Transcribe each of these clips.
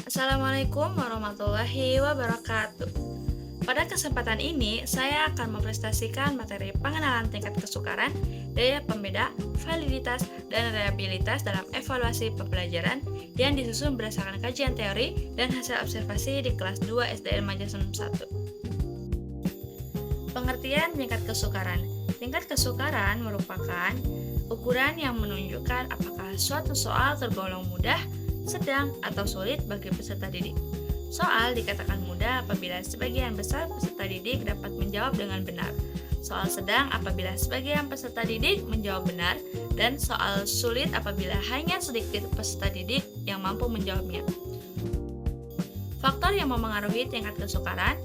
Assalamualaikum warahmatullahi wabarakatuh. Pada kesempatan ini, saya akan mempresentasikan materi pengenalan tingkat kesukaran, daya pembeda, validitas, dan reliabilitas dalam evaluasi pembelajaran yang disusun berdasarkan kajian teori dan hasil observasi di kelas 2 SDN Majasem 1. Pengertian tingkat kesukaran. Tingkat kesukaran merupakan ukuran yang menunjukkan apakah suatu soal tergolong mudah, sedang, atau sulit bagi peserta didik. Soal dikatakan mudah apabila sebagian besar peserta didik dapat menjawab dengan benar. Soal sedang apabila sebagian peserta didik menjawab benar, dan soal sulit apabila hanya sedikit peserta didik yang mampu menjawabnya. Faktor yang memengaruhi tingkat kesukaran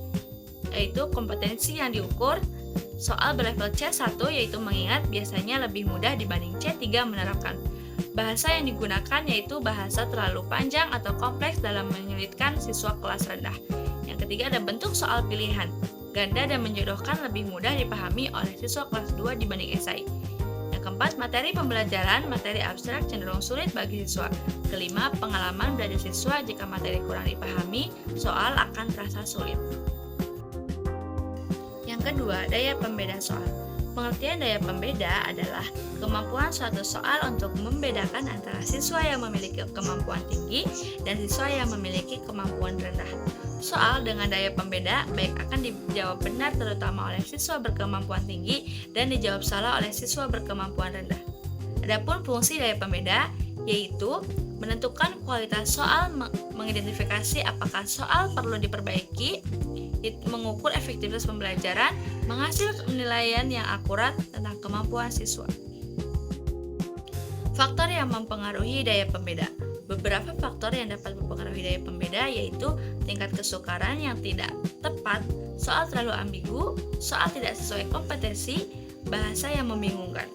yaitu kompetensi yang diukur. Soal berlevel C1 yaitu mengingat biasanya lebih mudah dibanding C3 menerapkan. Bahasa yang digunakan yaitu bahasa terlalu panjang atau kompleks dalam menyulitkan siswa kelas rendah. Yang ketiga ada bentuk soal pilihan, ganda dan menjodohkan lebih mudah dipahami oleh siswa kelas 2 dibanding esai. Yang keempat, materi pembelajaran, materi abstrak cenderung sulit bagi siswa. Kelima, pengalaman belajar siswa jika materi kurang dipahami, soal akan terasa sulit. Yang kedua, daya pembeda soal. Pengertian daya pembeda adalah kemampuan suatu soal untuk membedakan antara siswa yang memiliki kemampuan tinggi dan siswa yang memiliki kemampuan rendah. Soal dengan daya pembeda baik akan dijawab benar terutama oleh siswa berkemampuan tinggi dan dijawab salah oleh siswa berkemampuan rendah. Adapun fungsi daya pembeda yaitu menentukan kualitas soal, mengidentifikasi apakah soal perlu diperbaiki, mengukur efektivitas pembelajaran, menghasilkan penilaian yang akurat tentang kemampuan siswa. Faktor yang mempengaruhi daya pembeda. Beberapa faktor yang dapat mempengaruhi daya pembeda yaitu tingkat kesukaran yang tidak tepat, soal terlalu ambigu, soal tidak sesuai kompetensi, bahasa yang membingungkan.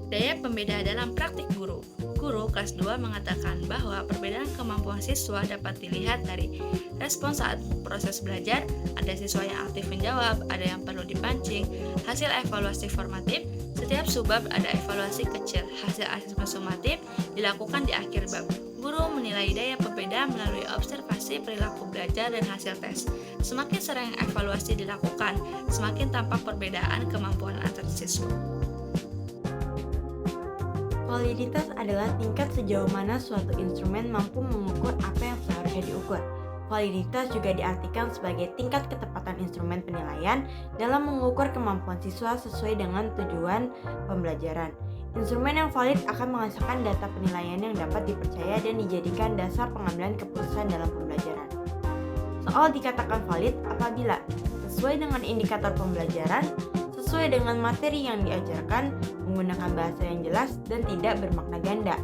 Daya pembeda dalam praktik guru. Guru kelas 2 mengatakan bahwa perbedaan kemampuan siswa dapat dilihat dari respon saat proses belajar, ada siswa yang aktif menjawab, ada yang perlu dipancing, hasil evaluasi formatif, setiap subbab ada evaluasi kecil, hasil asesmen sumatif dilakukan di akhir bab. Guru menilai daya pembeda melalui observasi perilaku belajar dan hasil tes. Semakin sering evaluasi dilakukan, semakin tampak perbedaan kemampuan antar siswa. Validitas adalah tingkat sejauh mana suatu instrumen mampu mengukur apa yang seharusnya diukur. Validitas juga diartikan sebagai tingkat ketepatan instrumen penilaian dalam mengukur kemampuan siswa sesuai dengan tujuan pembelajaran. Instrumen yang valid akan menghasilkan data penilaian yang dapat dipercaya dan dijadikan dasar pengambilan keputusan dalam pembelajaran. Soal dikatakan valid apabila sesuai dengan indikator pembelajaran, sesuai dengan materi yang diajarkan, menggunakan bahasa yang jelas, dan tidak bermakna ganda.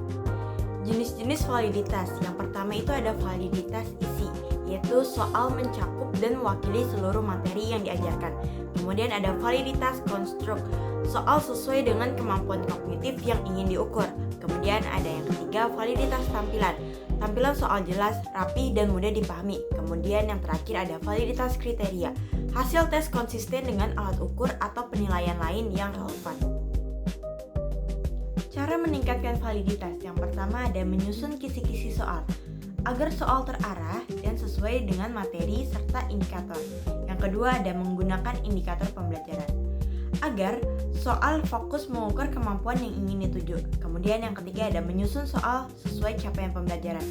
Jenis-jenis validitas. Yang pertama itu ada validitas isi, yaitu soal mencakup dan mewakili seluruh materi yang diajarkan. Kemudian ada validitas konstruk, soal sesuai dengan kemampuan kognitif yang ingin diukur. Kemudian ada yang ketiga, validitas tampilan. Tampilan soal jelas, rapi, dan mudah dipahami. Kemudian yang terakhir ada validitas kriteria. Hasil tes konsisten dengan alat ukur atau penilaian lain yang relevan. Cara meningkatkan validitas. Yang pertama ada menyusun kisi-kisi soal agar soal terarah dan sesuai dengan materi serta indikator. Yang kedua ada menggunakan indikator pembelajaran agar soal fokus mengukur kemampuan yang ingin dituju. Kemudian yang ketiga ada menyusun soal sesuai capaian pembelajaran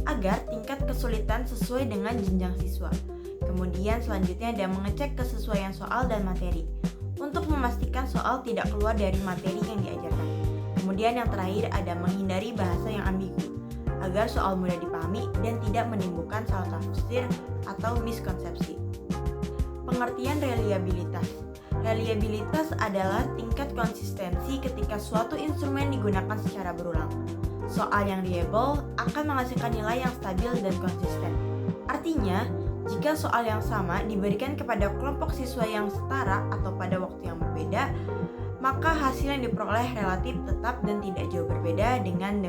agar tingkat kesulitan sesuai dengan jenjang siswa. Kemudian selanjutnya ada mengecek kesesuaian soal dan materi untuk memastikan soal tidak keluar dari materi yang diajarkan. Kemudian yang terakhir ada menghindari bahasa yang ambigu agar soal mudah dipahami dan tidak menimbulkan salah tafsir atau miskonsepsi. Pengertian reliabilitas. Reliabilitas adalah tingkat konsistensi ketika suatu instrumen digunakan secara berulang. Soal yang reliable akan menghasilkan nilai yang stabil dan konsisten. Artinya, jika soal yang sama diberikan kepada kelompok siswa yang setara atau pada waktu yang berbeda, maka hasil yang diperoleh relatif tetap dan tidak jauh berbeda. Dengan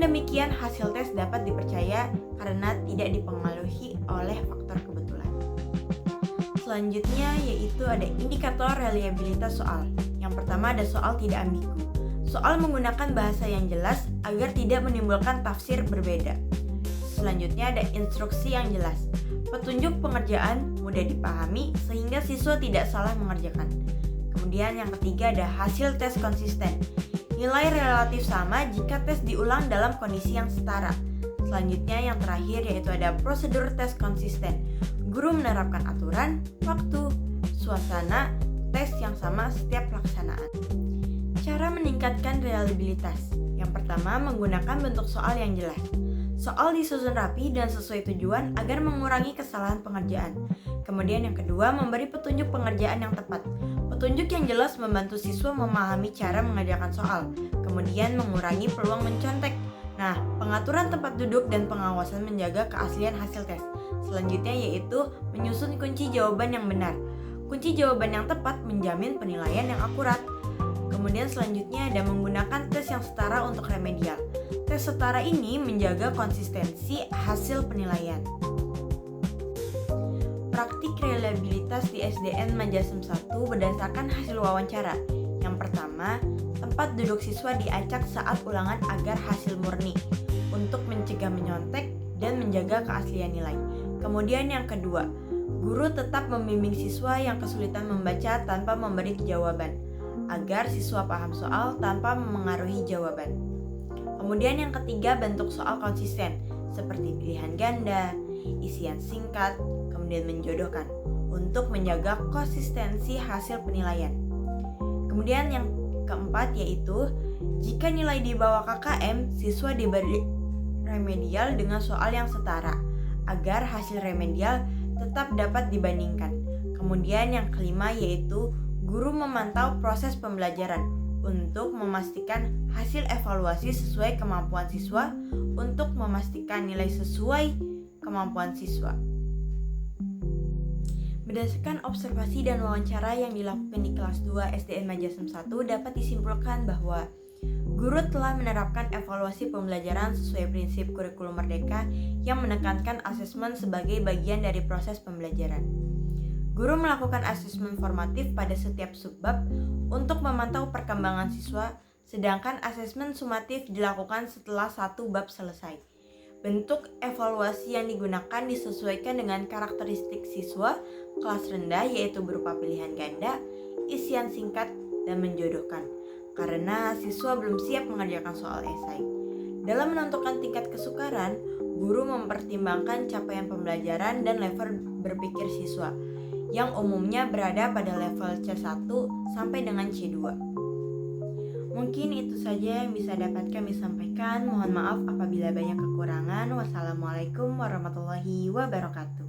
demikian hasil tes dapat dipercaya karena tidak dipengaruhi oleh faktor kebetulan. Selanjutnya yaitu ada indikator reliabilitas soal. Yang pertama ada soal tidak ambigu. Soal menggunakan bahasa yang jelas agar tidak menimbulkan tafsir berbeda. Selanjutnya ada instruksi yang jelas. Petunjuk pengerjaan mudah dipahami sehingga siswa tidak salah mengerjakan. Kemudian yang ketiga ada hasil tes konsisten. Nilai relatif sama jika tes diulang dalam kondisi yang setara. Selanjutnya yang terakhir yaitu ada prosedur tes konsisten. Guru menerapkan aturan, waktu, suasana, tes yang sama setiap pelaksanaan. Cara meningkatkan reliabilitas. Yang pertama menggunakan bentuk soal yang jelas. Soal disusun rapi dan sesuai tujuan agar mengurangi kesalahan pengerjaan. Kemudian yang kedua memberi petunjuk pengerjaan yang tepat. Petunjuk yang jelas membantu siswa memahami cara mengerjakan soal. Kemudian mengurangi peluang mencontek. Nah, pengaturan tempat duduk dan pengawasan menjaga keaslian hasil tes. Selanjutnya yaitu menyusun kunci jawaban yang benar. Kunci jawaban yang tepat menjamin penilaian yang akurat. Kemudian selanjutnya ada menggunakan tes yang setara untuk remedial. Tes setara ini menjaga konsistensi hasil penilaian. Praktik reliabilitas di SDN Majasem 1 berdasarkan hasil wawancara. Yang pertama, tempat duduk siswa diacak saat ulangan agar hasil murni untuk mencegah menyontek dan menjaga keaslian nilai. Kemudian yang kedua, guru tetap membimbing siswa yang kesulitan membaca tanpa memberi jawaban agar siswa paham soal tanpa memengaruhi jawaban. Kemudian yang ketiga, bentuk soal konsisten seperti pilihan ganda, isian singkat, kemudian menjodohkan untuk menjaga konsistensi hasil penilaian. Kemudian yang keempat yaitu jika nilai di bawah KKM, siswa diberi remedial dengan soal yang setara agar hasil remedial tetap dapat dibandingkan. Kemudian yang kelima yaitu guru memantau proses pembelajaran untuk memastikan hasil evaluasi sesuai kemampuan siswa untuk memastikan nilai sesuai kemampuan siswa. Berdasarkan observasi dan wawancara yang dilakukan di kelas 2 SDN Majasem 1 dapat disimpulkan bahwa guru telah menerapkan evaluasi pembelajaran sesuai prinsip kurikulum merdeka yang menekankan asesmen sebagai bagian dari proses pembelajaran. Guru melakukan asesmen formatif pada setiap subbab untuk memantau perkembangan siswa, sedangkan asesmen sumatif dilakukan setelah satu bab selesai. Bentuk evaluasi yang digunakan disesuaikan dengan karakteristik siswa kelas rendah yaitu berupa pilihan ganda, isian singkat, dan menjodohkan karena siswa belum siap mengerjakan soal esai. Dalam menentukan tingkat kesukaran, guru mempertimbangkan capaian pembelajaran dan level berpikir siswa yang umumnya berada pada level C1 sampai dengan C2. Mungkin itu saja yang bisa dapat kami sampaikan. Mohon maaf apabila banyak kekurangan. Wassalamualaikum warahmatullahi wabarakatuh.